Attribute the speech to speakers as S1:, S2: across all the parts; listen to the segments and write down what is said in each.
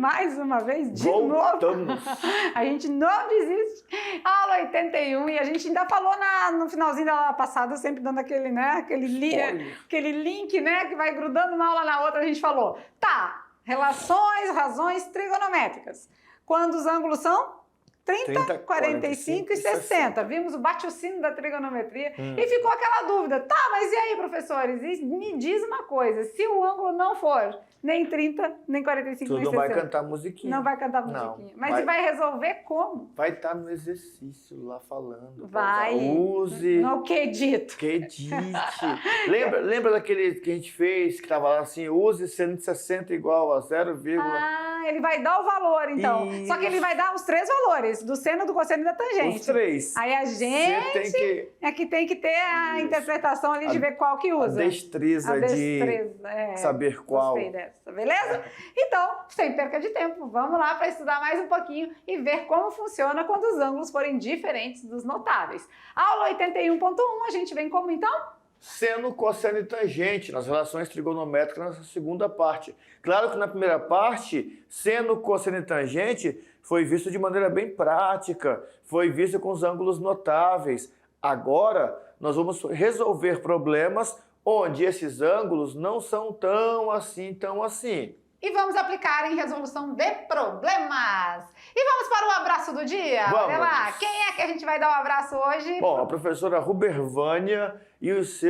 S1: mais uma vez, de
S2: Voltamos.
S1: novo. A gente não desiste. Aula 81, e a gente ainda falou no finalzinho da aula passada, sempre dando aquele, né, aquele link, né, que vai grudando uma aula na outra, a gente falou, tá, relações, razões trigonométricas. Quando os ângulos são 30, 45 e 60. Vimos o bate-o-sino da trigonometria e ficou aquela dúvida. Tá, mas e aí, professores? Me diz uma coisa. Se o ângulo não for nem 30, nem 45, nem 60.
S2: Tu não vai cantar musiquinha.
S1: Não vai cantar musiquinha. Mas vai resolver como?
S2: Vai estar no exercício lá falando.
S1: Vai.
S2: Use.
S1: No que dito.
S2: Que dite. lembra daquele que a gente fez, que tava lá assim, use seno de 60 igual a 0,
S1: Ah, ele vai dar o valor, então.
S2: Isso.
S1: Só que ele vai dar os três valores, do seno, do cosseno e da tangente.
S2: Os três.
S1: Aí a gente tem que ter a interpretação ali de ver qual que usa.
S2: A destreza de saber qual.
S1: Gostei dessa, beleza? Então, sem perca de tempo, vamos lá para estudar mais um pouquinho e ver como funciona quando os ângulos forem diferentes dos notáveis. Aula 81.1, a gente vem como então?
S2: Seno, cosseno e tangente, nas relações trigonométricas nessa segunda parte. Claro que na primeira parte, seno, cosseno e tangente foi visto de maneira bem prática, foi visto com os ângulos notáveis. Agora, nós vamos resolver problemas onde esses ângulos não são tão assim.
S1: E vamos aplicar em resolução de problemas. E vamos para o abraço do dia?
S2: Vamos.
S1: Olha lá, quem é que a gente vai dar um abraço hoje?
S2: Bom, a professora Rubervânia e os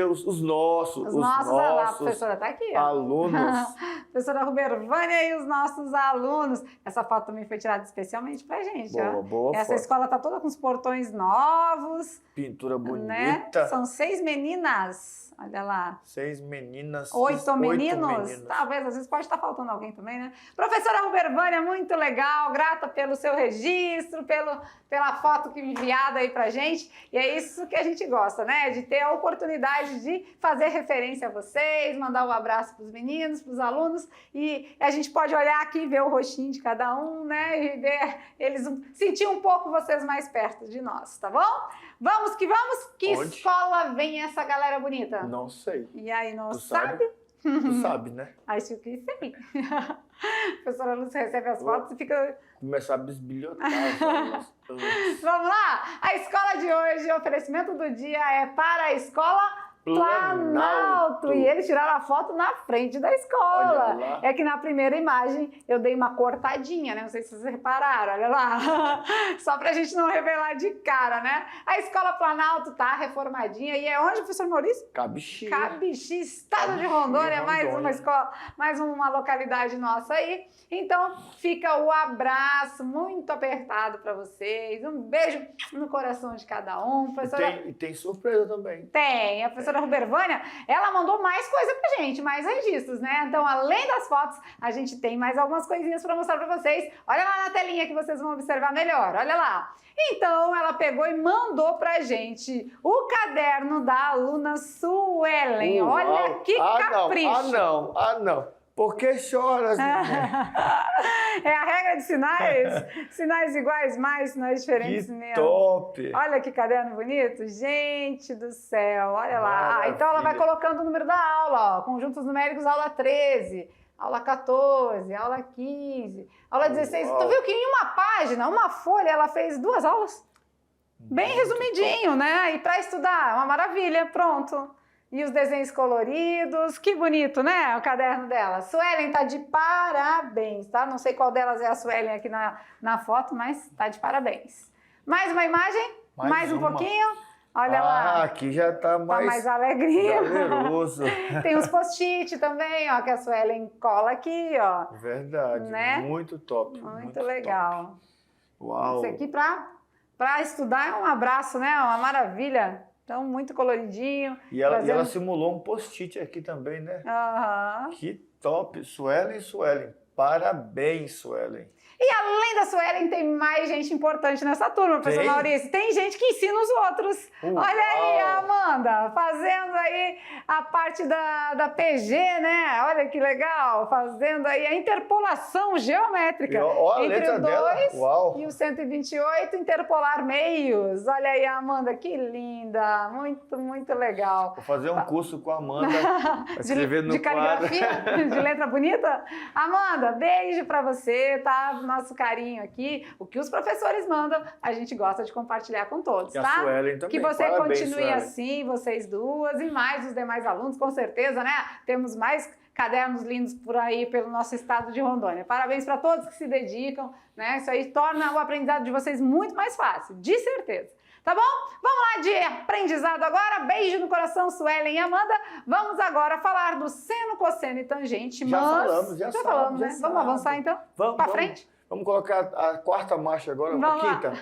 S2: nossos,
S1: a professora tá aqui, ó.
S2: Alunos.
S1: Professora Rubervânia e os nossos alunos. Essa foto também foi tirada especialmente pra gente, ó.
S2: Boa
S1: Essa
S2: foto.
S1: escola tá toda com os portões novos.
S2: Pintura bonita.
S1: Né? São 6 meninas. Olha lá.
S2: 6 meninas.
S1: 8 meninos? Talvez, às vezes pode estar faltando alguém também, né? Professora Rubervânia, muito legal, grata pelo seu registro, pela foto que enviada aí pra gente. E é isso que a gente gosta, né? De ter a oportunidade de fazer referência a vocês, mandar um abraço pros meninos, pros alunos. E a gente pode olhar aqui e ver o rostinho de cada um, né? E ver eles, sentir um pouco vocês mais perto de nós, tá bom? Vamos que vamos! Que
S2: Onde?
S1: Escola vem essa galera bonita?
S2: Não sei.
S1: E aí, não
S2: Tu
S1: sabe?
S2: Tu sabe, né?
S1: Acho que sim. A professora Lúcia recebe as fotos e fica...
S2: Começar a bisbilhotar. Vamos
S1: Vamos lá? A escola de hoje, o oferecimento do dia é para a escola Planalto. E eles tiraram a foto na frente da escola. É que na primeira imagem eu dei uma cortadinha, né? Não sei se vocês repararam, olha lá. Só pra gente não revelar de cara, né? A escola Planalto tá reformadinha e é onde, professor Maurício?
S2: Cabixi.
S1: Cabixi, estado de Rondônia, mais uma escola, mais uma localidade nossa aí. Então fica o abraço muito apertado pra vocês. Um beijo no coração de cada um. Professora...
S2: E tem surpresa também.
S1: Tem, a professora Rubervânia, ela mandou mais coisa pra gente, mais registros, né? Então, além das fotos, a gente tem mais algumas coisinhas pra mostrar pra vocês. Olha lá na telinha que vocês vão observar melhor, olha lá. Então, ela pegou e mandou pra gente o caderno da aluna Suelen. Olha que capricho.
S2: Ah, não. Por que choras?
S1: É a regra de sinais, sinais iguais mais, sinais diferentes
S2: que
S1: mesmo.
S2: Top!
S1: Olha que caderno bonito, gente do céu, olha lá. Então ela vai colocando o número da aula, ó, conjuntos numéricos, aula 13, aula 14, aula 15, aula 16. Tu viu que em uma página, uma folha, ela fez 2 aulas? Bem resumidinho, né? E para estudar, uma maravilha, pronto. E os desenhos coloridos, que bonito, né? O caderno dela. Suelen tá de parabéns, tá? Não sei qual delas é a Suelen aqui na foto, mas tá de parabéns. Mais uma imagem? Mais um pouquinho? Olha lá.
S2: Aqui já tá mais
S1: alegria.
S2: Galeroso.
S1: Tem uns post-it também, ó, que a Suelen cola aqui, ó.
S2: Verdade, né? Muito top.
S1: Muito legal.
S2: Top. Uau.
S1: Isso aqui pra estudar é um abraço, né? Uma maravilha. Então, muito coloridinho.
S2: E ela simulou um post-it aqui também, né?
S1: Aham.
S2: Que top. Suelen. Parabéns, Suelen.
S1: E além da Suelen, tem mais gente importante nessa turma, professor Maurício. Tem gente que ensina os outros. Olha aí, a Amanda, fazendo aí a parte da PG, né? Olha que legal, fazendo aí a interpolação geométrica entre o 2 e o 128, interpolar meios. Olha aí, Amanda, que linda, muito, muito legal.
S2: Vou fazer um curso com a Amanda, escrever no
S1: de caligrafia, de letra bonita. Amanda, beijo pra você, tá? Nosso carinho aqui. O que os professores mandam, a gente gosta de compartilhar com todos,
S2: e
S1: tá?
S2: A Suelen também.
S1: Que você
S2: Parabéns,
S1: continue
S2: Suelen.
S1: assim, vocês duas e mais os demais alunos, com certeza, né? Temos mais cadernos lindos por aí pelo nosso estado de Rondônia. Parabéns para todos que se dedicam, né? Isso aí torna o aprendizado de vocês muito mais fácil, de certeza. Tá bom? Vamos lá de aprendizado agora. Beijo no coração, Suelen e Amanda. Vamos agora falar do seno, cosseno e tangente.
S2: Já falamos,
S1: já falamos, né? Vamos avançar então? Para frente?
S2: Vamos colocar a quarta marcha agora, a quinta.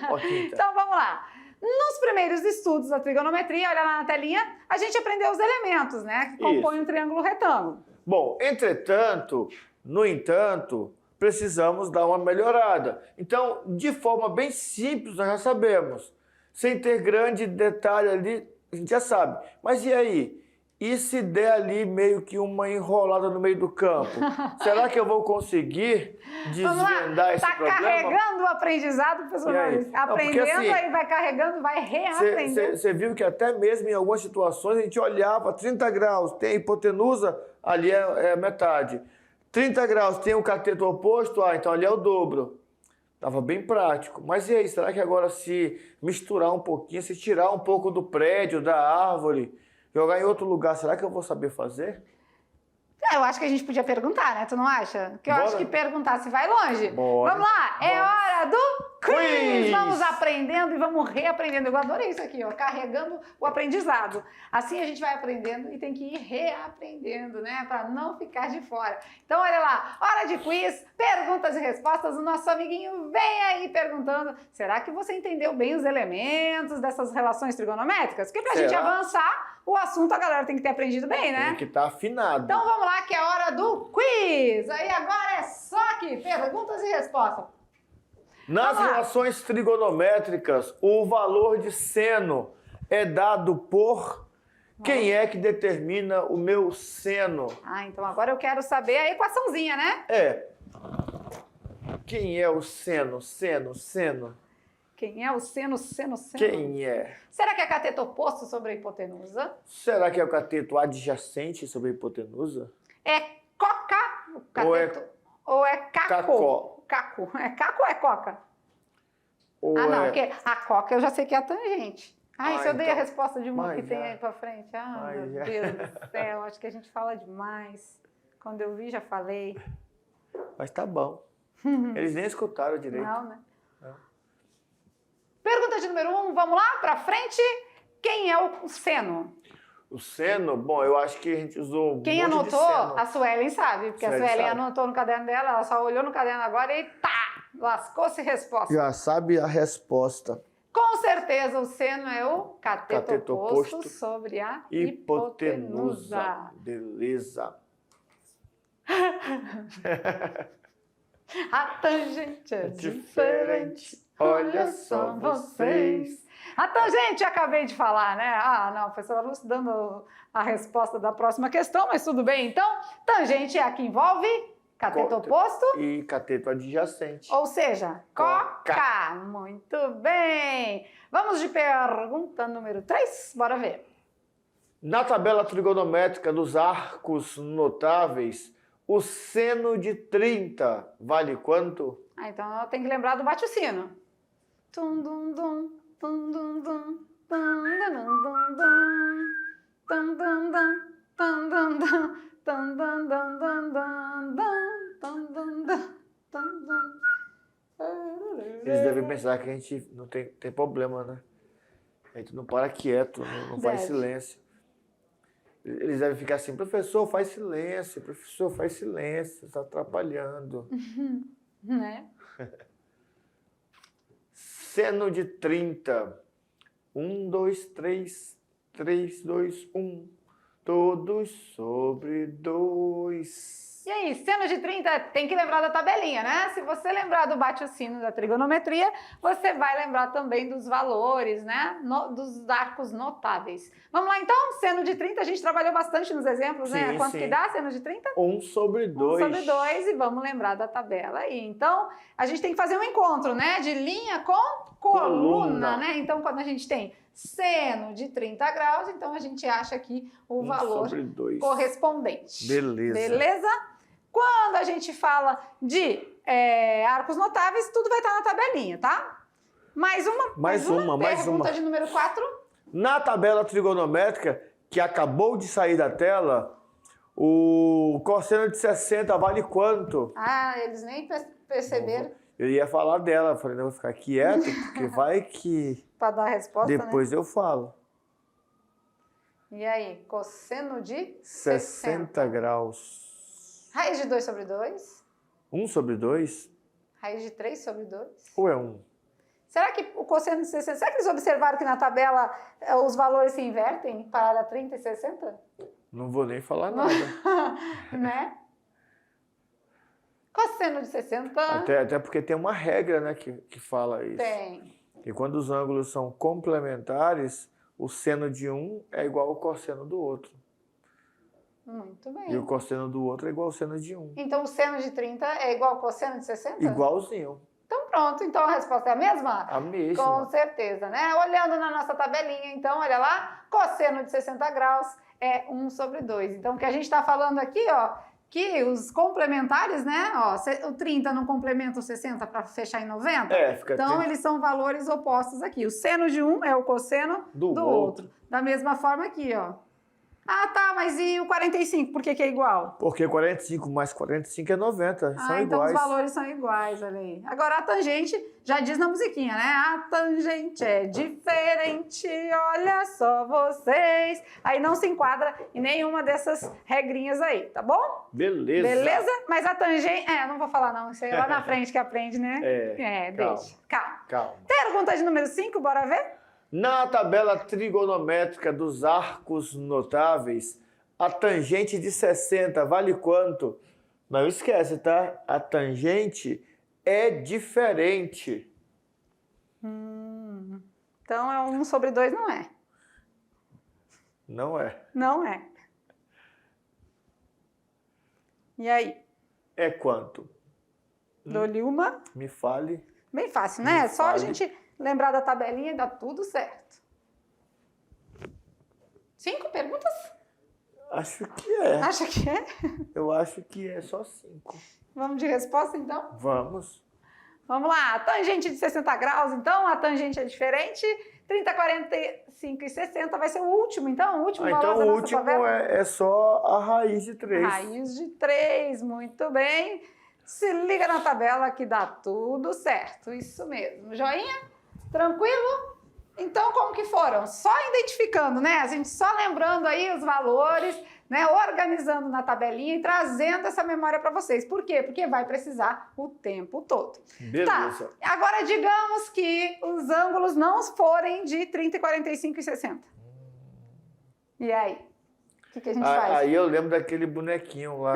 S1: Então vamos lá. Nos primeiros estudos da trigonometria, olha lá na telinha, a gente aprendeu os elementos, né? Que compõem um triângulo retângulo.
S2: Bom, entretanto, no entanto, precisamos dar uma melhorada. Então, de forma bem simples, nós já sabemos. Sem ter grande detalhe ali, a gente já sabe. Mas e aí? E se der ali meio que uma enrolada no meio do campo? Será que eu vou conseguir desvendar esse problema?
S1: Tá carregando o aprendizado, professor Maurício. Aprendendo, assim, aí vai carregando, vai reaprendendo.
S2: Você viu que até mesmo em algumas situações a gente olhava 30 graus, tem a hipotenusa, ali é metade. 30 graus, tem o cateto oposto, então ali é o dobro. Estava bem prático. Mas e aí, será que agora se misturar um pouquinho, se tirar um pouco do prédio, da árvore, jogar em outro lugar, será que eu vou saber fazer?
S1: Eu acho que a gente podia perguntar, né? Tu não acha? Porque eu acho que perguntar se vai longe.
S2: Bora.
S1: Vamos lá, é hora do quiz! Vamos aprendendo e vamos reaprendendo. Eu adorei isso aqui, ó, carregando o aprendizado. Assim a gente vai aprendendo e tem que ir reaprendendo, né? Para não ficar de fora. Então, olha lá, hora de quiz, perguntas e respostas. O nosso amiguinho vem aí perguntando, será que você entendeu bem os elementos dessas relações trigonométricas? Porque pra gente avançar, o assunto a galera tem que ter aprendido bem, né?
S2: Tem que estar afinado.
S1: Então vamos lá, que é hora do quiz. Aí agora é só aqui, perguntas e respostas.
S2: Nas relações trigonométricas, o valor de seno é dado por... Quem é que determina o meu seno?
S1: Então agora eu quero saber a equaçãozinha, né?
S2: Quem é o seno? Seno.
S1: Quem é o seno?
S2: Quem é?
S1: Será que é cateto oposto sobre a hipotenusa?
S2: Será que é o cateto adjacente sobre a hipotenusa?
S1: É coca, o cateto, ou é caco? Caco. É caco ou é coca? Não, porque a coca eu já sei que é a tangente. Se eu dei a resposta de uma que tem aí pra frente. Meu Deus do céu, acho que a gente fala demais. Quando eu vi, já falei.
S2: Mas tá bom. Eles nem escutaram direito.
S1: Não, né? Pergunta de número 1, vamos lá, pra frente. Quem é o seno?
S2: O seno? Bom, eu acho que a gente usou
S1: Quem anotou, a Suelen sabe, porque a Suelen anotou no caderno dela, ela só olhou no caderno agora e lascou-se resposta.
S2: Já sabe a resposta.
S1: Com certeza o seno é o cateto oposto sobre a hipotenusa.
S2: Beleza.
S1: A tangente é diferente. Olha só vocês. A tangente, acabei de falar, né? Não, a professora Lúcia dando a resposta da próxima questão, mas tudo bem. Então, tangente é a que envolve cateto oposto
S2: e cateto adjacente.
S1: Ou seja, coca. Muito bem. Vamos de pergunta número 3. Bora ver.
S2: Na tabela trigonométrica dos arcos notáveis, o seno de 30 vale quanto?
S1: Então eu tenho que lembrar do bate-o-sino. Tum dum dum, tum dum dum, tum dum dum dum, tum dum dum, tum dum dum, tum dum dum dum dum, tum dum dum, tum dum.
S2: Eles devem pensar que a gente não tem problema, né? A gente não para quieto, não faz silêncio. Eles devem ficar assim, professor, faz silêncio, está atrapalhando.
S1: Né?
S2: Seno de 30. 1, 2, 3, 3, 2, 1. Todos sobre 2.
S1: E aí, seno de 30, tem que lembrar da tabelinha, né? Se você lembrar do bate o sino da trigonometria, você vai lembrar também dos valores, né? Dos arcos notáveis. Vamos lá então? Seno de 30, a gente trabalhou bastante nos exemplos, né? Quanto que dá seno de 30?
S2: 1/2.
S1: 1/2 e vamos lembrar da tabela aí. Então, a gente tem que fazer um encontro, né? De linha com coluna, né? Então, quando a gente tem seno de 30 graus, então a gente acha aqui o valor correspondente.
S2: Beleza.
S1: Beleza? Quando a gente fala de arcos notáveis, tudo vai estar na tabelinha, tá? Mais uma. Pergunta de número 4.
S2: Na tabela trigonométrica, que acabou de sair da tela, o cosseno de 60 vale quanto?
S1: Ah, eles nem perceberam.
S2: Eu ia falar dela, falei, não, vou ficar quieto, porque vai que...
S1: Para dar a resposta,
S2: depois, né? Eu falo.
S1: E aí, cosseno de
S2: 60 graus.
S1: Raiz de 2/2?
S2: 1/2?
S1: Raiz de 3/2?
S2: Ou é 1?
S1: Será que o cosseno de 60... Será que eles observaram que na tabela os valores se invertem para 30 e 60?
S2: Não vou nem falar nada.
S1: Né? Cosseno de 60...
S2: Até porque tem uma regra, né, que fala isso.
S1: Tem.
S2: E quando os ângulos são complementares, o seno de um é igual ao cosseno do outro.
S1: Muito bem.
S2: E o cosseno do outro é igual ao seno de 1.
S1: Então o seno de 30 é igual ao cosseno de 60?
S2: Igualzinho.
S1: Então pronto, então a resposta é a mesma?
S2: A mesma.
S1: Com certeza, né? Olhando na nossa tabelinha, então, olha lá, cosseno de 60 graus é 1/2. Então o que a gente está falando aqui, ó, que os complementares, né, ó, o 30 não complementa o 60 para fechar em 90?
S2: Fica
S1: então
S2: 30.
S1: eles são valores opostos aqui. O seno de um é o cosseno do outro. Da mesma forma aqui, ó. Ah, tá, mas e o 45? Por que é igual?
S2: Porque 45 mais 45 é 90. São
S1: então
S2: iguais.
S1: os valores são iguais, olha aí. Agora a tangente, já diz na musiquinha, né? A tangente é diferente, olha só vocês. Aí não se enquadra em nenhuma dessas regrinhas aí, tá bom?
S2: Beleza.
S1: Beleza? Mas a tangente... não vou falar não, isso aí é lá na frente que aprende, né?
S2: Calma.
S1: Deixa. Calma.
S2: Calma.
S1: Pergunta de número 5, bora ver?
S2: Na tabela trigonométrica dos arcos notáveis, a tangente de 60 vale quanto? Não esquece, tá? A tangente é diferente.
S1: Então, 1/2 não é.
S2: Não é.
S1: Não é. E aí?
S2: É quanto?
S1: Dou-lhe uma.
S2: Me fale.
S1: Bem fácil, né? Só a gente lembrar da tabelinha e dá tudo certo. 5 perguntas?
S2: Acho que é.
S1: Acha que é?
S2: Eu acho que é só 5.
S1: Vamos de resposta, então?
S2: Vamos.
S1: Vamos lá. A tangente de 60 graus, então, a tangente é diferente. 30, 45 e 60 vai ser o último, então? O último valor
S2: então
S1: da
S2: o
S1: nossa
S2: último
S1: tabela?
S2: é só a raiz de 3.
S1: Raiz de 3, muito bem. Se liga na tabela que dá tudo certo. Isso mesmo. Joinha? Tranquilo? Então, como que foram? Só identificando, né? A gente só lembrando aí os valores, né? Organizando na tabelinha e trazendo essa memória para vocês. Por quê? Porque vai precisar o tempo todo.
S2: Beleza.
S1: Tá. Agora, digamos que os ângulos não forem de 30, 45 e 60. E aí? O que a gente faz?
S2: Aí eu lembro daquele bonequinho lá.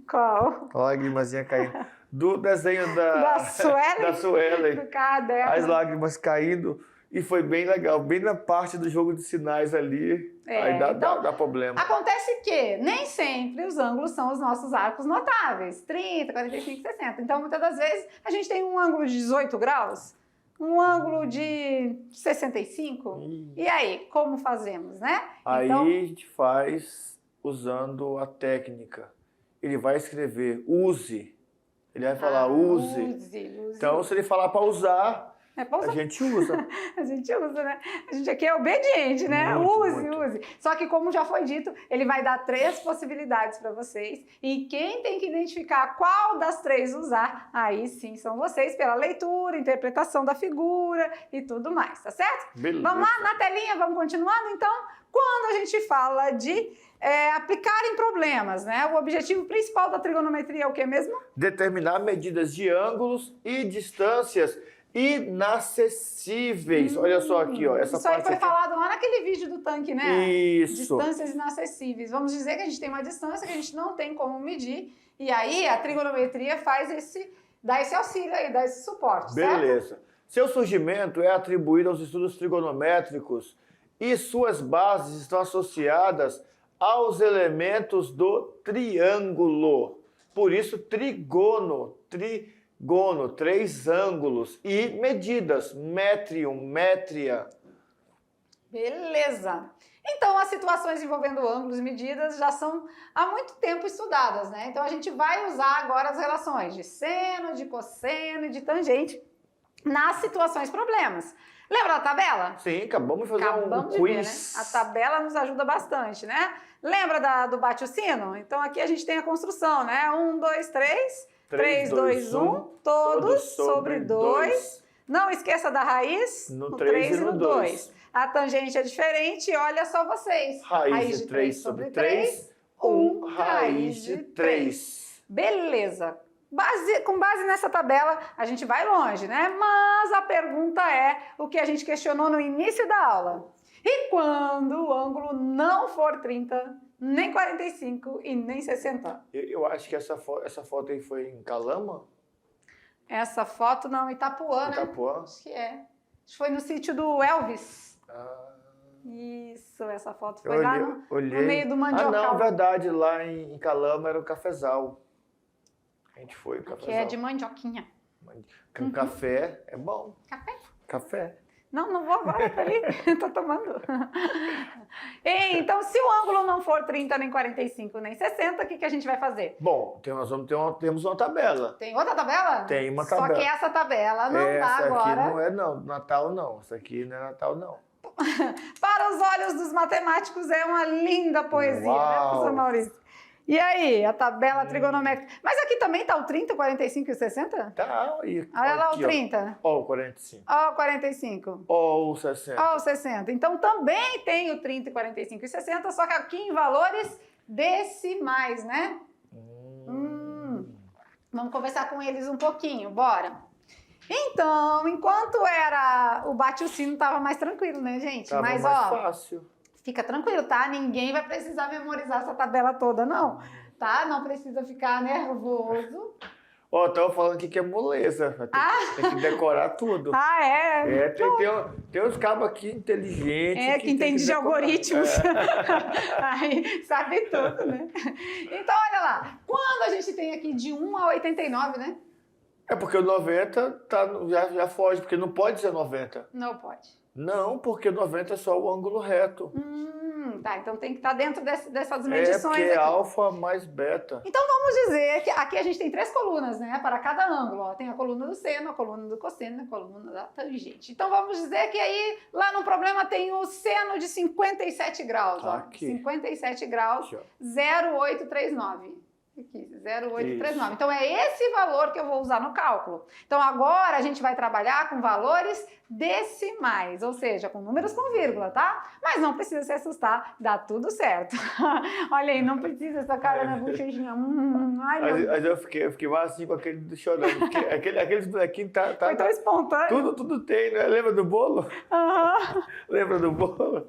S1: Qual?
S2: Lágrimazinha caindo. Do desenho
S1: Da Suelen?
S2: Da Suelen.
S1: Do caderno.
S2: As lágrimas caindo. E foi bem legal. Bem na parte do jogo de sinais ali. Aí dá problema.
S1: Acontece que nem sempre os ângulos são os nossos arcos notáveis. 30, 45, 60. Então, muitas das vezes, a gente tem um ângulo de 18 graus, um ângulo de 65. E aí, como fazemos, né?
S2: Aí
S1: então,
S2: a gente faz usando a técnica. Ele vai escrever use. Ele vai falar use. Então, se ele falar para usar, a gente usa.
S1: A gente usa, né? A gente aqui é obediente, né? Use. Só que, como já foi dito, ele vai dar 3 possibilidades para vocês. E quem tem que identificar qual das 3 usar, aí sim são vocês, pela leitura, interpretação da figura e tudo mais, tá certo?
S2: Beleza.
S1: Vamos lá, na telinha, vamos continuando? Então, quando a gente fala de aplicar em problemas, né? O objetivo principal da trigonometria é o que mesmo?
S2: Determinar medidas de ângulos e distâncias inacessíveis. Olha só aqui, ó, essa
S1: Isso aí
S2: parte
S1: foi
S2: aqui.
S1: falado lá naquele vídeo do tanque, né?
S2: Isso.
S1: Distâncias inacessíveis. Vamos dizer que a gente tem uma distância que a gente não tem como medir, e aí a trigonometria dá esse auxílio aí, dá esse suporte,
S2: Beleza.
S1: certo?
S2: Seu surgimento é atribuído aos estudos trigonométricos e suas bases estão associadas aos elementos do triângulo. Por isso, trigono, 3 ângulos e medidas, métrium, métria.
S1: Beleza. Então, as situações envolvendo ângulos e medidas já são há muito tempo estudadas, né? Então, a gente vai usar agora as relações de seno, de cosseno e de tangente nas situações problemas. Lembra da tabela?
S2: Sim, acabamos de fazer
S1: Acabamos
S2: um
S1: de
S2: quiz.
S1: ver, né? A tabela nos ajuda bastante, né? Lembra do bate o sino? Então, aqui a gente tem a construção, né? 1, 2, 3, 3, 2, 1, todos sobre 2. Não esqueça da raiz
S2: No
S1: no
S2: 3
S1: 3
S2: e
S1: e
S2: no
S1: no
S2: 2.
S1: 2. A tangente é diferente, olha só vocês.
S2: Raiz de 3 sobre 3, 1 raiz de 3.
S1: Beleza. Com base nessa tabela, a gente vai longe, né? Mas a pergunta é o que a gente questionou no início da aula. E quando o ângulo não for 30, nem 45 e nem 60?
S2: Eu acho que essa foto aí foi em Calama?
S1: Essa foto não, Itapuã, né?
S2: Itapuã?
S1: Acho que é. Acho que foi no sítio do Elvis.
S2: Ah,
S1: Isso, essa foto foi lá no
S2: olhei.
S1: meio do mandiocal.
S2: Ah, não, verdade, lá em Calama era o cafezal. A gente foi o cafezal.
S1: Que é de mandioquinha.
S2: Com café é bom.
S1: Café?
S2: Café.
S1: Não vou agora, tá ali, tô tomando. Então, se o ângulo não for 30, nem 45, nem 60, o que a gente vai fazer?
S2: Bom, temos uma tabela.
S1: Tem outra tabela?
S2: Tem uma tabela.
S1: Só que essa tabela não dá
S2: Essa
S1: agora.
S2: aqui não é Natal não. Essa aqui não é Natal não.
S1: Para os olhos dos matemáticos é uma linda poesia,
S2: Uau.
S1: né, professor Maurício? E aí, a tabela trigonométrica. Mas aqui também tá o 30, o 45 e o 60?
S2: Tá, aí.
S1: Olha lá o
S2: aqui, ó.
S1: 30.
S2: Ó o 45.
S1: Ó o 45.
S2: Ó o 60.
S1: Ó o 60. Então também tem o 30, 45 e 60, só que aqui em valores decimais, né? Vamos conversar com eles um pouquinho, bora. Então, enquanto era o bate o sino, tava mais tranquilo, né, gente?
S2: Tava
S1: Mas,
S2: mais
S1: ó,
S2: fácil.
S1: fica tranquilo, tá? Ninguém vai precisar memorizar essa tabela toda, não. Tá? Não precisa ficar nervoso.
S2: Ó, tava falando aqui que é moleza. Tem que decorar tudo.
S1: Ah, é?
S2: Tem uns cabos aqui inteligentes.
S1: Que entende de algoritmos. Aí, sabe tudo, né? Então, olha lá. Quando a gente tem aqui de 1 a 89, né?
S2: É porque o 90 já foge, porque não pode ser 90.
S1: Não pode.
S2: Não, porque 90 é só o ângulo reto.
S1: Tá, então tem que estar dentro dessas medições
S2: porque é
S1: aqui.
S2: alfa mais beta.
S1: Então vamos dizer que aqui a gente tem 3 colunas, né? Para cada ângulo. Ó. Tem a coluna do seno, a coluna do cosseno e a coluna da tangente. Então vamos dizer que aí, lá no problema, tem o seno de 57 graus. Ó.
S2: Aqui.
S1: 57 graus,
S2: Aqui, ó.
S1: 0,839. Aqui, 0,839. Então é esse valor que eu vou usar no cálculo. Então agora a gente vai trabalhar com valores decimais, ou seja, com números com vírgula, tá? Mas não precisa se assustar, dá tudo certo. Olha aí, não precisa essa cara na bochechinha. Ai, meu Deus.
S2: Mas eu fiquei mais assim com aquele chorando. Porque aqueles bonequinhos
S1: Foi tão espontâneo.
S2: Tudo tem, né? Lembra do bolo? Lembra do bolo?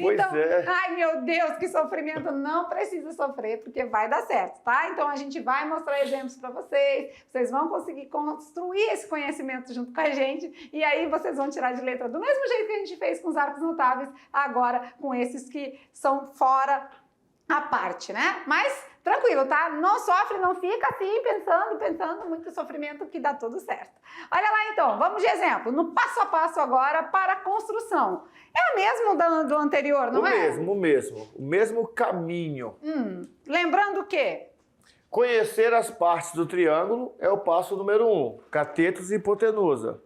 S2: Pois
S1: então,
S2: é.
S1: Ai, meu Deus, que sofrimento. Não precisa sofrer, porque vai dar certo, tá? Então, a gente vai mostrar exemplos para vocês. Vocês vão conseguir construir esse conhecimento junto com a gente. E aí, vocês vão tirar de letra do mesmo jeito que a gente fez com os arcos notáveis, agora com esses que são fora a parte, né? Mas tranquilo, tá? Não sofre, não fica assim pensando muito sofrimento, que dá tudo certo. Olha lá então, vamos de exemplo, no passo a passo agora para a construção. É o mesmo do anterior, não é?
S2: O mesmo caminho.
S1: Lembrando que
S2: conhecer as partes do triângulo é o passo número 1, catetos e hipotenusa.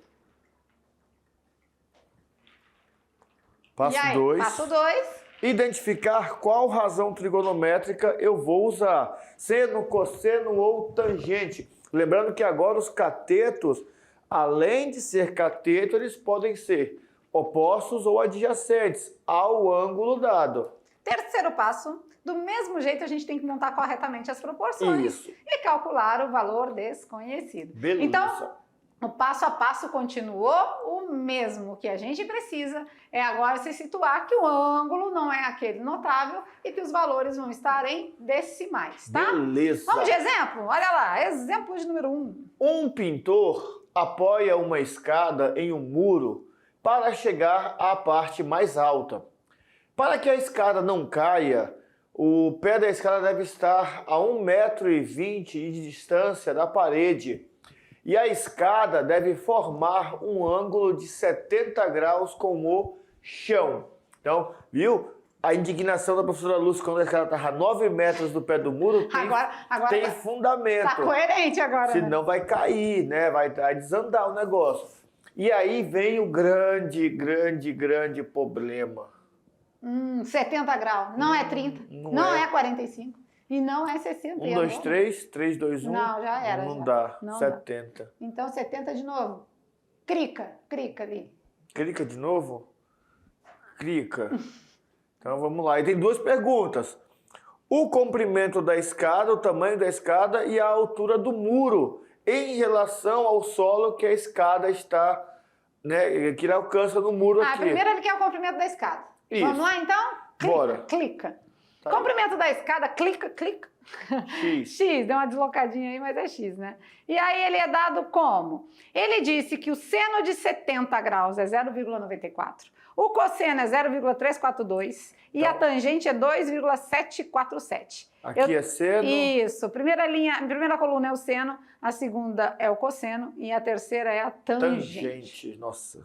S2: Passo 2.
S1: Passo 2.
S2: Identificar qual razão trigonométrica eu vou usar. Seno, cosseno ou tangente. Lembrando que agora os catetos, além de ser cateto, eles podem ser opostos ou adjacentes ao ângulo dado.
S1: Terceiro passo. Do mesmo jeito, a gente tem que montar corretamente as proporções.
S2: Isso.
S1: E calcular o valor desconhecido.
S2: Beleza.
S1: Então, O passo a passo continuou o mesmo. O que a gente precisa é agora se situar que o ângulo não é aquele notável e que os valores vão estar em decimais, tá?
S2: Beleza.
S1: Vamos de exemplo? Olha lá, exemplo de número 1.
S2: Um pintor apoia uma escada em um muro para chegar à parte mais alta. Para que a escada não caia, o pé da escada deve estar a 1,20 m de distância da parede. E a escada deve formar um ângulo de 70 graus com o chão. Então, viu? A indignação da professora Lúcia quando a escada estava a 9 metros do pé do muro tem fundamento.
S1: Tá coerente agora,
S2: Senão vai cair, né? Vai desandar o negócio. E aí vem o grande problema.
S1: 70 graus. Não é 30. Não é 45. E não é 60.
S2: 1, 2, 3, 3, 2, 1.
S1: Não, já era.
S2: Não
S1: já.
S2: dá.
S1: Não
S2: 70.
S1: Dá. Então 70 de novo. Clica ali.
S2: Clica de novo? Clica. Então vamos lá. E tem duas perguntas. O comprimento da escada, o tamanho da escada e a altura do muro em relação ao solo que a escada está, né, que ele alcança no muro aqui.
S1: Primeiro ele quer o comprimento da escada.
S2: Isso.
S1: Vamos lá então? Clica,
S2: Bora.
S1: Clica.
S2: Tá
S1: Comprimento da escada, clica.
S2: X.
S1: X, deu uma deslocadinha aí, mas é X, né? E aí ele é dado como? Ele disse que o seno de 70 graus é 0,94, o cosseno é 0,342 e a tangente é 2,747.
S2: Aqui é seno.
S1: Isso. Primeira coluna é o seno, a segunda é o cosseno e a terceira é a tangente.
S2: Nossa.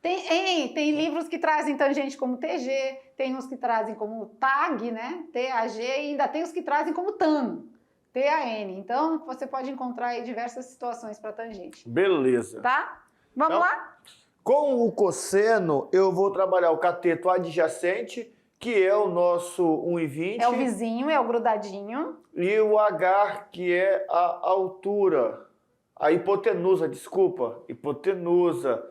S1: Tem livros que trazem tangente como TG, tem uns que trazem como TAG, né? TAG, e ainda tem os que trazem como TAN, TAN. Então, você pode encontrar aí diversas situações para tangente.
S2: Beleza.
S1: Tá? Vamos lá?
S2: Com o cosseno, eu vou trabalhar o cateto adjacente, que é o nosso 1,20.
S1: É o vizinho, é o grudadinho.
S2: E o H, que é a altura. A hipotenusa, desculpa. Hipotenusa.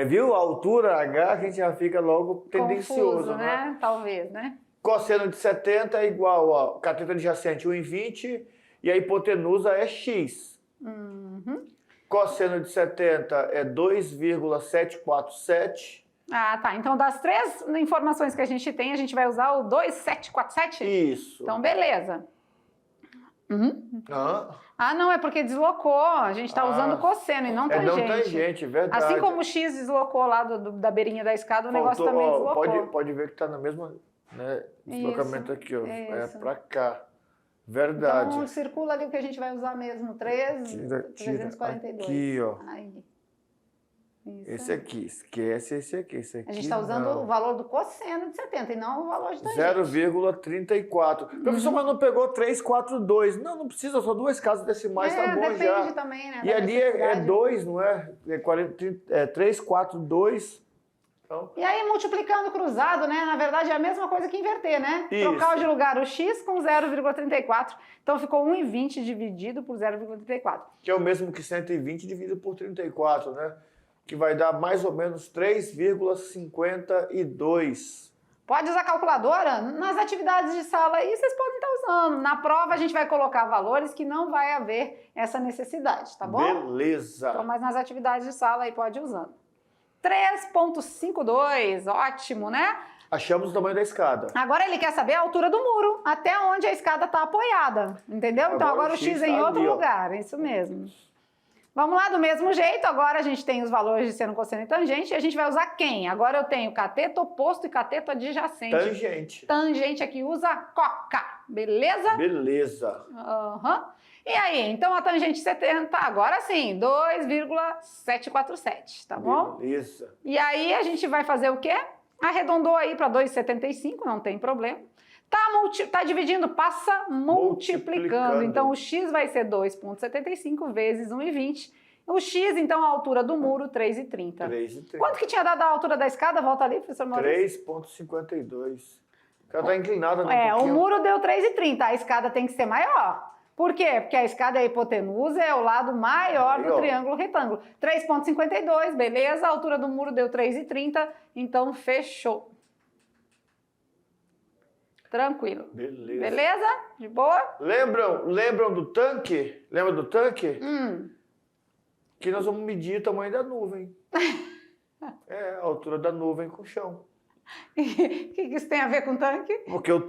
S2: Viu? A altura H, a gente já fica logo tendencioso,
S1: confuso, né? Talvez, né?
S2: Cosseno de 70 é igual ao cateto adjacente 1,20 e a hipotenusa é X. Cosseno de 70 é 2,747.
S1: Ah, tá. Então, das três informações que a gente tem, a gente vai usar o 2,747?
S2: Isso.
S1: Então, beleza. Não, é porque deslocou. A gente está usando cosseno e não tangente.
S2: Não tangente, verdade.
S1: Assim como o X deslocou lá da beirinha da escada, o negócio também deslocou.
S2: Pode ver que está no mesmo, né, deslocamento aqui, ó. É para cá. Verdade.
S1: Então, circula ali o que a gente vai usar mesmo. 342.
S2: Aqui, ó.
S1: Aí. Isso.
S2: Esse aqui, esquece esse aqui. Esse aqui
S1: a gente está usando o valor do cosseno de 70 e não o valor de tangente.
S2: 0,34. Professor, mas não pegou 342. Não precisa, só duas casas decimais, tá bom
S1: depende
S2: já.
S1: Também, né?
S2: E ali é 2, não é? É 342. Então...
S1: E aí, multiplicando cruzado, né? Na verdade, é a mesma coisa que inverter, né?
S2: Isso.
S1: Trocar de lugar o x com 0,34. Então, ficou 1,20 dividido por 0,34.
S2: Que é o mesmo que 120 dividido por 34, né? Que vai dar mais ou menos 3,52.
S1: Pode usar calculadora? Nas atividades de sala aí vocês podem estar usando. Na prova a gente vai colocar valores que não vai haver essa necessidade, tá bom?
S2: Beleza.
S1: Então, mas nas atividades de sala aí pode ir usando. 3,52, ótimo, né?
S2: Achamos o tamanho da escada.
S1: Agora ele quer saber a altura do muro, até onde a escada está apoiada, entendeu? Então agora o X é em outro lugar, isso mesmo. Vamos lá, do mesmo jeito, agora a gente tem os valores de seno, cosseno e tangente, e a gente vai usar quem? Agora eu tenho cateto oposto e cateto adjacente.
S2: Tangente.
S1: Tangente aqui usa coca, beleza?
S2: Beleza.
S1: E aí, então a tangente 70, agora sim, 2,747, tá bom?
S2: Beleza.
S1: E aí a gente vai fazer o quê? Arredondou aí para 2,75, não tem problema. Tá dividindo, passa multiplicando. Então, o x vai ser 2,75 vezes 1,20. O x, então, a altura do muro, 3,30.
S2: 3,30.
S1: Quanto que tinha dado a altura da escada? Volta ali, professor Maurício.
S2: 3,52. Ela tá inclinada, né?
S1: O muro deu 3,30. A escada tem que ser maior. Por quê? Porque a escada é a hipotenusa, é o lado maior do triângulo retângulo. 3,52, beleza. A altura do muro deu 3,30, então fechou. Tranquilo.
S2: Beleza.
S1: Beleza? De boa?
S2: Lembram do tanque? Lembra do tanque? que nós vamos medir o tamanho da nuvem. A altura da nuvem com o chão.
S1: O que isso tem a ver com o tanque?
S2: Porque o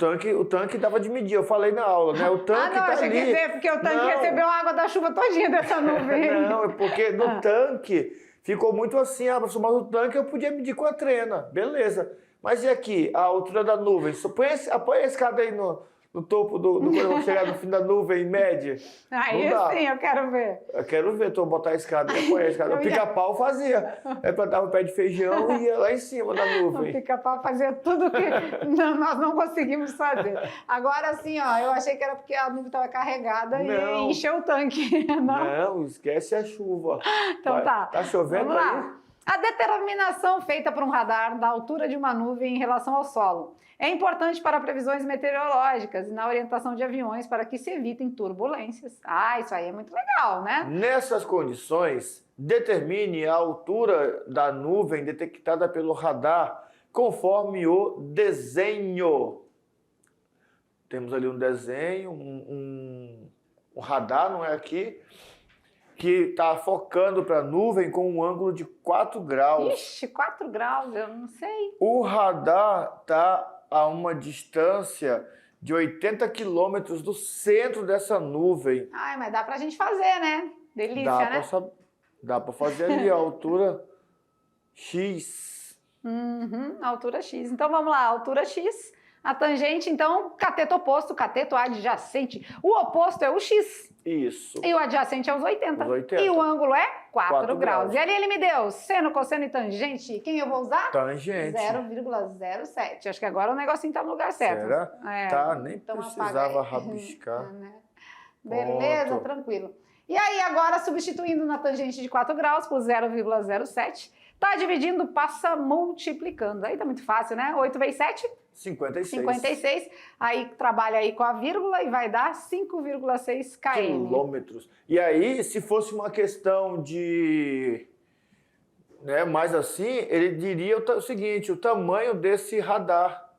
S2: tanque dava de medir, eu falei na aula, né? O tanque
S1: não,
S2: tá
S1: achei
S2: ali.
S1: Que ia dizer, porque o tanque recebeu a água da chuva todinha dessa nuvem.
S2: Não, é porque no tanque ficou muito assim, professor, mas o tanque eu podia medir com a trena, beleza. Mas e aqui, a altura da nuvem? Põe a escada aí no topo quando eu vou chegar no fim da nuvem, em média.
S1: Aí sim, eu quero ver.
S2: Eu quero ver, tu botar a escada e apoiar a escada. O pica-pau fazia. Aí plantava o pé de feijão e ia lá em cima da nuvem.
S1: O pica-pau fazia tudo que nós não conseguimos fazer. Agora sim, ó, eu achei que era porque a nuvem estava carregada e encheu o tanque.
S2: Não, esquece a chuva.
S1: Então tá.
S2: Tá chovendo aí?
S1: A determinação feita por um radar da altura de uma nuvem em relação ao solo é importante para previsões meteorológicas e na orientação de aviões para que se evitem turbulências. Isso aí é muito legal, né?
S2: Nessas condições, determine a altura da nuvem detectada pelo radar conforme o desenho. Temos ali um desenho, um radar, não é aqui, que está focando para a nuvem com um ângulo de 4 graus.
S1: Ixi, 4 graus, eu não sei.
S2: O radar está a uma distância de 80 quilômetros do centro dessa nuvem.
S1: Mas dá pra gente fazer, né? Delícia, né?
S2: Dá para fazer ali a altura X.
S1: Altura X. Então vamos lá, altura X. A tangente, então, cateto oposto, cateto adjacente. O oposto é o X.
S2: Isso.
S1: E o adjacente é os 80.
S2: Os 80.
S1: E o ângulo é 4 graus.
S2: graus.
S1: E ali ele me deu seno, cosseno e tangente. Quem eu vou usar?
S2: Tangente.
S1: 0,07. Acho que agora o negocinho tá no lugar certo.
S2: Será? Tá, nem
S1: então
S2: precisava rabiscar.
S1: Beleza,
S2: Ponto.
S1: Tranquilo. E aí, agora, substituindo na tangente de 4 graus por 0,07, tá dividindo, passa multiplicando. Aí tá muito fácil, né? 8 vezes 7?
S2: 56.
S1: 56. Aí trabalha aí com a vírgula e vai dar 5,6 km.
S2: Quilômetros. E aí, se fosse uma questão de... mais assim, ele diria o seguinte, o tamanho desse radar.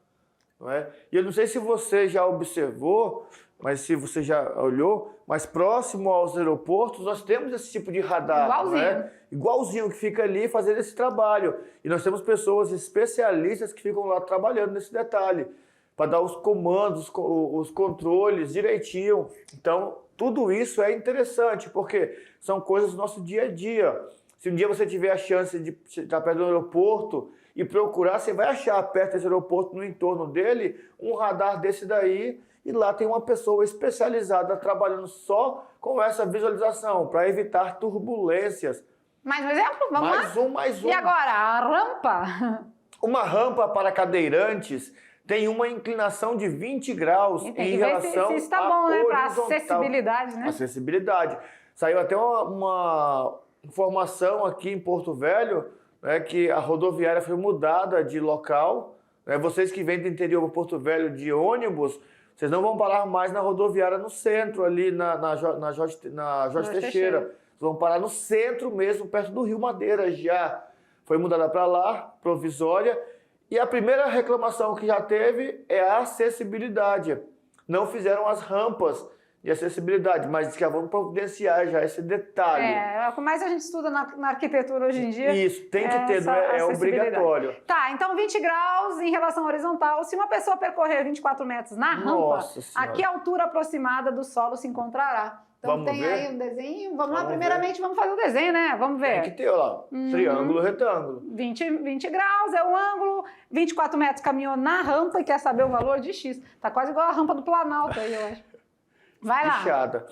S2: Não é? E eu não sei se você já observou, mas se você já olhou, mas próximo aos aeroportos nós temos esse tipo de radar.
S1: Igualzinho.
S2: Né? Igualzinho, que fica ali fazendo esse trabalho. E nós temos pessoas especialistas que ficam lá trabalhando nesse detalhe, para dar os comandos, os controles direitinho. Então, tudo isso é interessante, porque são coisas do nosso dia a dia. Se um dia você tiver a chance de estar perto do aeroporto e procurar, você vai achar perto desse aeroporto, no entorno dele, um radar desse daí, e lá tem uma pessoa especializada trabalhando só com essa visualização, para evitar turbulências.
S1: Mais um exemplo? Vamos lá?
S2: Mais um.
S1: E agora, a rampa?
S2: Uma rampa para cadeirantes tem uma inclinação de 20 graus em relação
S1: se isso tá bom, né? Para acessibilidade, né?
S2: Acessibilidade. Saiu até uma informação aqui em Porto Velho, né, que a rodoviária foi mudada de local. Né? Vocês que vêm do interior para Porto Velho de ônibus, vocês não vão parar mais na rodoviária no centro, ali na Jorge Teixeira. Vocês vão parar no centro mesmo, perto do Rio Madeira já. Foi mudada para lá, provisória. E a primeira reclamação que já teve é a acessibilidade. Não fizeram as rampas de acessibilidade, mas que vão providenciar já esse detalhe.
S1: É o que mais a gente estuda na arquitetura hoje em dia.
S2: Isso, tem que ter, não é obrigatório.
S1: Tá, então 20 graus em relação horizontal. Se uma pessoa percorrer 24 metros na rampa, a que altura aproximada do solo se encontrará? Então
S2: vamos
S1: tem
S2: ver?
S1: aí um desenho. Vamos lá, primeiramente vamos fazer o desenho, né? Vamos ver.
S2: Tem que ter, olha lá, triângulo, retângulo.
S1: 20 graus é o ângulo, 24 metros caminhou na rampa e quer saber o valor de X. Tá quase igual a rampa do Planalto aí, eu acho. Vai lá.
S2: Fechada.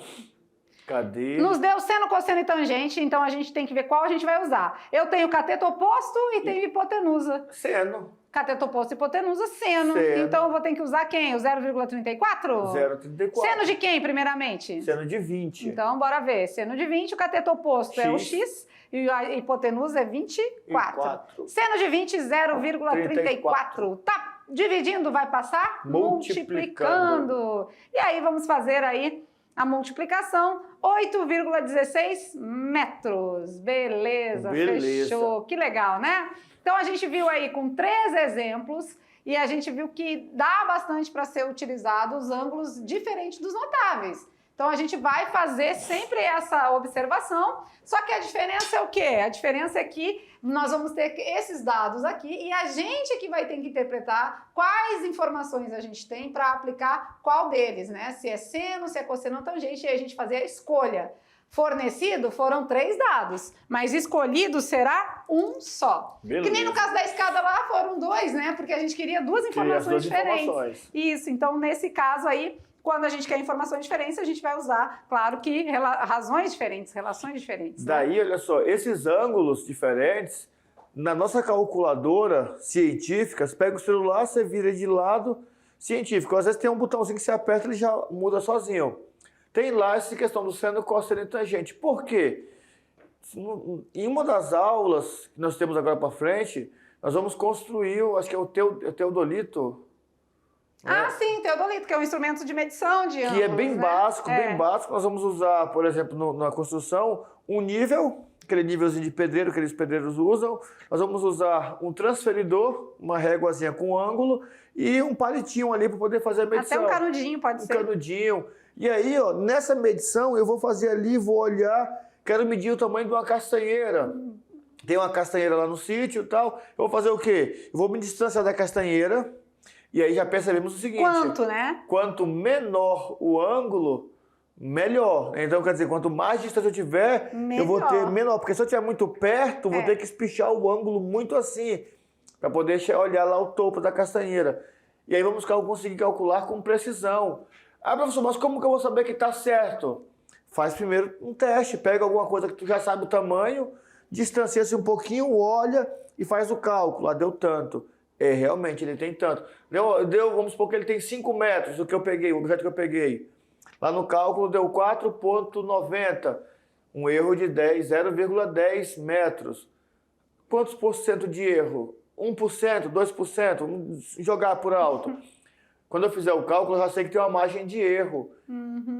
S2: Cadê?
S1: Nos deu seno, cosseno e tangente, então a gente tem que ver qual a gente vai usar. Eu tenho cateto oposto e tenho hipotenusa.
S2: Seno.
S1: Cateto oposto e hipotenusa, seno. Então eu vou ter que usar quem? O 0,34?
S2: 0,34.
S1: Seno de quem, primeiramente?
S2: Seno de 20.
S1: Então, bora ver. Seno de 20, o cateto oposto é o X e a hipotenusa é 24. Seno de 20, 0,34. Tá dividindo, vai passar? Multiplicando. E aí vamos fazer aí a multiplicação, 8,16 metros. Beleza, fechou. Que legal, né? Então a gente viu aí com 3 exemplos e a gente viu que dá bastante para ser utilizado os ângulos diferentes dos notáveis. Então, a gente vai fazer sempre essa observação, só que a diferença é o quê? A diferença é que nós vamos ter esses dados aqui e a gente que vai ter que interpretar quais informações a gente tem para aplicar qual deles, né? Se é seno, se é cosseno ou tangente, e a gente fazer a escolha. Fornecido foram 3 dados, mas escolhido será um só.
S2: Beleza.
S1: Que nem no caso da escada lá foram 2, né? Porque a gente queria 2 informações diferentes. Isso, então nesse caso aí, quando a gente quer informações diferentes, a gente vai usar, claro que razões diferentes, relações diferentes. Né?
S2: Daí, olha só, esses ângulos diferentes, na nossa calculadora científica, você pega o celular, você vira de lado científico. Às vezes tem um botãozinho que você aperta e ele já muda sozinho. Tem lá essa questão do seno, cosseno e tangente. Por quê? Em uma das aulas que nós temos agora para frente, nós vamos construir, acho que é o teodolito.
S1: Ah, sim, teodolito, que é um instrumento de medição de ângulos. Que
S2: é bem básico, bem básico. Nós vamos usar, por exemplo, na construção, um nível, aquele nívelzinho de pedreiro que aqueles pedreiros usam. Nós vamos usar um transferidor, uma réguazinha com ângulo e um palitinho ali para poder fazer a medição.
S1: Até um canudinho pode ser.
S2: Um canudinho. E aí, ó, nessa medição, eu vou fazer ali, vou olhar, quero medir o tamanho de uma castanheira. Tem uma castanheira lá no sítio e tal. Eu vou fazer o quê? Eu vou me distanciar da castanheira. E aí já percebemos o seguinte...
S1: Quanto, né?
S2: Quanto menor o ângulo, melhor. Então, quer dizer, quanto mais distância eu tiver, eu vou ter menor. Porque se eu estiver muito perto, vou ter que espichar o ângulo muito assim, para poder olhar lá o topo da castanheira. E aí vamos conseguir calcular com precisão. Ah, professor, mas como que eu vou saber que está certo? Faz primeiro um teste, pega alguma coisa que tu já sabe o tamanho, distancia-se um pouquinho, olha e faz o cálculo. Ah, deu tanto. Realmente, ele tem tanto. Vamos supor que ele tem 5 metros, o que eu peguei, o objeto que eu peguei. Lá no cálculo deu 4,90. Um erro de 0,10 metros. Quantos por cento de erro? 1%, 2%? Vamos jogar por alto. Quando eu fizer o cálculo, eu já sei que tem uma margem de erro.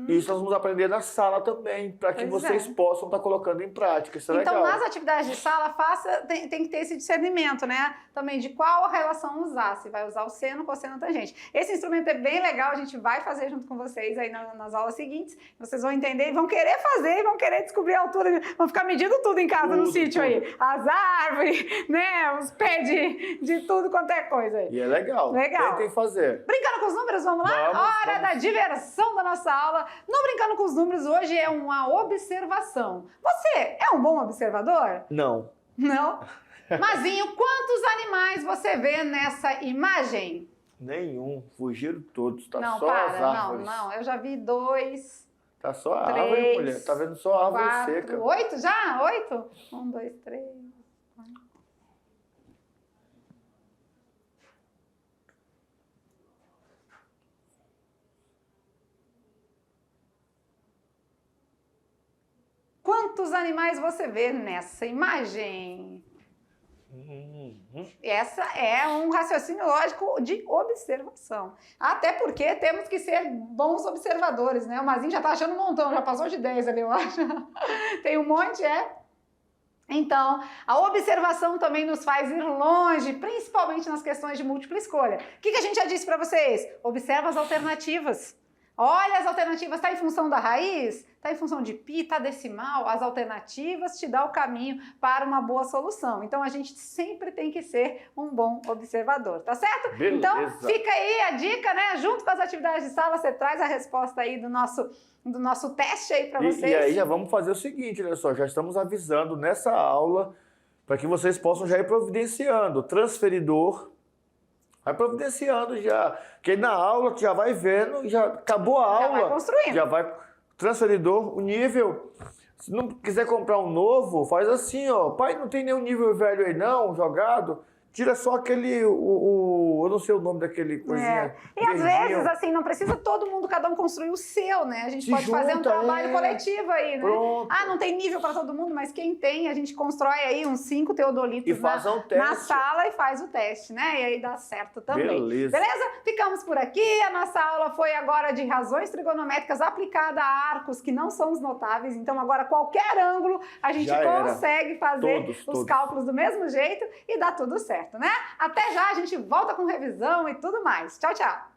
S2: E isso nós vamos aprender na sala também, para que vocês possam estar colocando em prática. Isso é legal.
S1: Então, nas atividades de sala, tem que ter esse discernimento, né? Também de qual relação usar. Se vai usar o seno, cosseno, tangente. Esse instrumento é bem legal, a gente vai fazer junto com vocês aí nas aulas seguintes. Vocês vão entender e vão querer fazer, vão querer descobrir a altura, vão ficar medindo tudo em casa, no sítio aí. As árvores, né? Os pés de tudo quanto é coisa aí.
S2: E é legal.
S1: Legal.
S2: Tentem fazer.
S1: Brincando com os números, vamos lá? Hora da diversão da nossa aula. No Brincando com os Números, hoje é uma observação. Você é um bom observador?
S2: Não.
S1: Não? Mazinho, quantos animais você vê nessa imagem?
S2: Nenhum. Fugiram todos. Tá
S1: não,
S2: só as árvores.
S1: Não. Eu já vi 2.
S2: Tá só a árvore, mulher. Tá vendo só a árvore
S1: 4,
S2: seca.
S1: 8 já? 8? 1, 2, 3... Quantos animais você vê nessa imagem? Essa é um raciocínio lógico de observação. Até porque temos que ser bons observadores, né? O Mazinho já tá achando um montão, já passou de 10 ali, eu acho. Tem um monte, Então, a observação também nos faz ir longe, principalmente nas questões de múltipla escolha. O que a gente já disse para vocês? Observa as alternativas. Olha as alternativas, está em função da raiz? Está em função de π, está decimal? As alternativas te dão o caminho para uma boa solução. Então, a gente sempre tem que ser um bom observador, tá certo?
S2: Beleza.
S1: Então, fica aí a dica, né? Junto com as atividades de sala, você traz a resposta aí do nosso teste aí para vocês.
S2: E aí já vamos fazer o seguinte, olha só, já estamos avisando nessa aula para que vocês possam já ir providenciando transferidor. Vai providenciando já, porque na aula tu já vai vendo, já acabou a aula.
S1: Já vai construindo.
S2: Já vai transferidor, o nível. Se não quiser comprar um novo, faz assim, ó. Pai, não tem nenhum nível velho aí não, jogado. Tira só aquele, eu não sei o nome daquele coisinha.
S1: E às vezes, assim, não precisa todo mundo, cada um construir o seu, né? A gente pode fazer um trabalho coletivo aí, né?
S2: Pronto.
S1: Ah, não tem nível para todo mundo, mas quem tem, a gente constrói aí uns 5 teodolitos na sala e faz o teste, né? E aí dá certo também.
S2: Beleza.
S1: Beleza? Ficamos por aqui. A nossa aula foi agora de razões trigonométricas aplicada a arcos que não são os notáveis. Então, agora, qualquer ângulo, a gente consegue fazer os cálculos do mesmo jeito e dá tudo certo, né? Até já, a gente volta com revisão e tudo mais. Tchau, tchau!